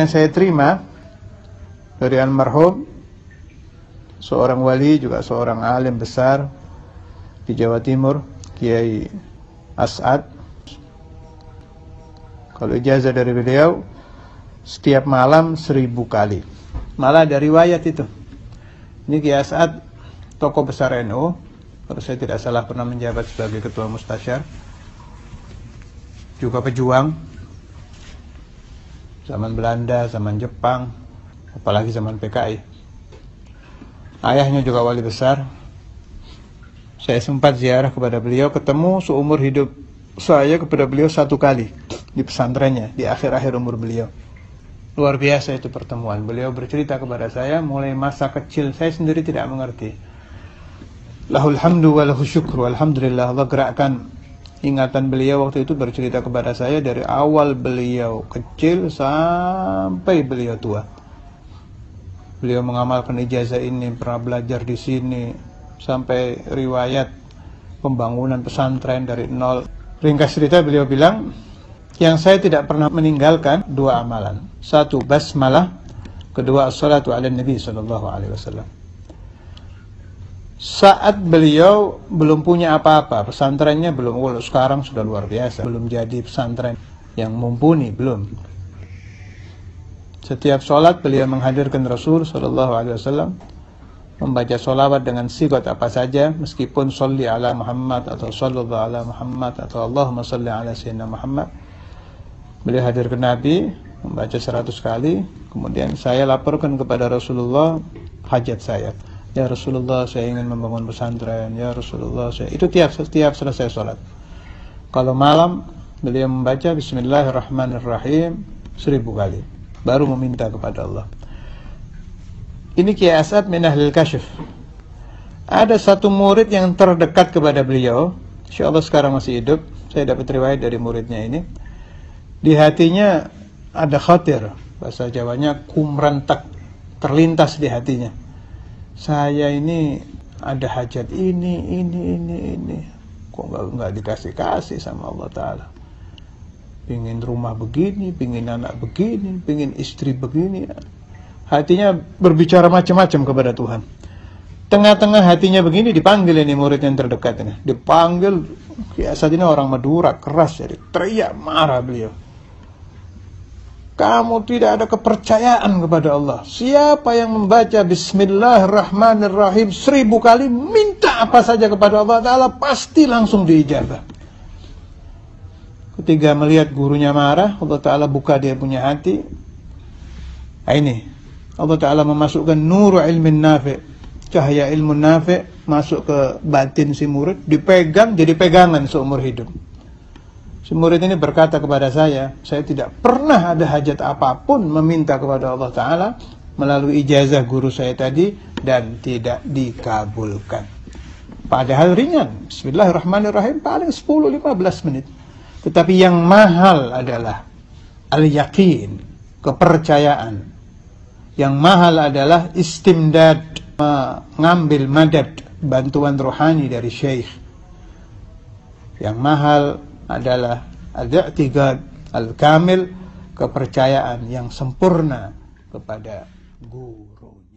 yang saya terima dari almarhum, seorang wali juga seorang alim besar di Jawa Timur, Kiai As'ad. Kalau ijazah dari beliau, setiap malam 1000 kali. Malah ada riwayat itu. Ini Kiai As'ad, tokoh besar NU, kalau saya tidak salah pernah menjabat sebagai ketua mustasyar, juga pejuang zaman Belanda, zaman Jepang, apalagi zaman PKI. Ayahnya juga wali besar. Saya sempat ziarah kepada beliau, ketemu seumur hidup saya kepada beliau 1 kali di pesantrennya, di akhir-akhir umur beliau. Luar biasa itu pertemuan. Beliau bercerita kepada saya mulai masa kecil, saya sendiri tidak mengerti. Lahul hamdu wa lahu syukru, alhamdulillah, Allah gerakkan ingatan beliau waktu itu, bercerita kepada saya dari awal beliau kecil sampai beliau tua. Beliau mengamalkan ijazah ini, pernah belajar di sini, sampai riwayat pembangunan pesantren dari nol. Ringkas cerita, beliau bilang, yang saya tidak pernah meninggalkan 2 amalan. 1, basmalah. Kedua, as-salatu ala nabi SAW. Saat beliau belum punya apa-apa, pesantrennya belum, kalau sekarang sudah luar biasa, belum jadi pesantren yang mumpuni, belum. Setiap sholat beliau menghadirkan Rasul SAW, membaca sholawat dengan sigat apa saja, meskipun sholli ala Muhammad atau sallallahu ala Muhammad atau Allahumma sholli ala sayyidina Muhammad. Beliau hadirkan Nabi, membaca 100 kali, kemudian saya laporkan kepada Rasulullah hajat saya. Ya Rasulullah, saya ingin membangun pesantren. Ya Rasulullah, saya... Itu tiap selesai sholat. Kalau malam, beliau membaca Bismillahirrahmanirrahim 1000 kali, baru meminta kepada Allah. Ini Kiai As'ad min Ahlil Kasyf. Ada satu murid yang terdekat kepada beliau, insyaallah sekarang masih hidup. Saya dapat riwayat dari muridnya ini. Di hatinya ada khatir, bahasa Jawanya kumrantak, terlintas di hatinya. Saya ini ada hajat ini. Kok nggak dikasih sama Allah Ta'ala. Pingin rumah begini, pingin anak begini, pingin istri begini. Hatinya berbicara macam-macam kepada Tuhan. Tengah-tengah hatinya begini, dipanggil ini murid yang terdekat ini. Dipanggil, ya saat ini orang Madura, keras, jadi teriak, marah beliau. Kamu tidak ada kepercayaan kepada Allah. Siapa yang membaca Bismillahirrahmanirrahim 1000 kali, minta apa saja kepada Allah Ta'ala, pasti langsung diijabah. Ketika melihat gurunya marah, Allah Ta'ala buka dia punya hati. Nah ini, Allah Ta'ala memasukkan nur ilmin nafi', cahaya ilmu nafi' masuk ke batin si murid, dipegang, jadi pegangan seumur hidup. Si murid ini berkata kepada saya tidak pernah ada hajat apapun meminta kepada Allah Ta'ala melalui ijazah guru saya tadi, dan tidak dikabulkan. Padahal ringan, Bismillahirrahmanirrahim, paling 10-15 menit. Tetapi yang mahal adalah al-yaqin, kepercayaan. Yang mahal adalah istimdad, mengambil madad, bantuan rohani dari syekh. Yang mahal adalah al-i'tiqad al-kamil, kepercayaan yang sempurna kepada guru.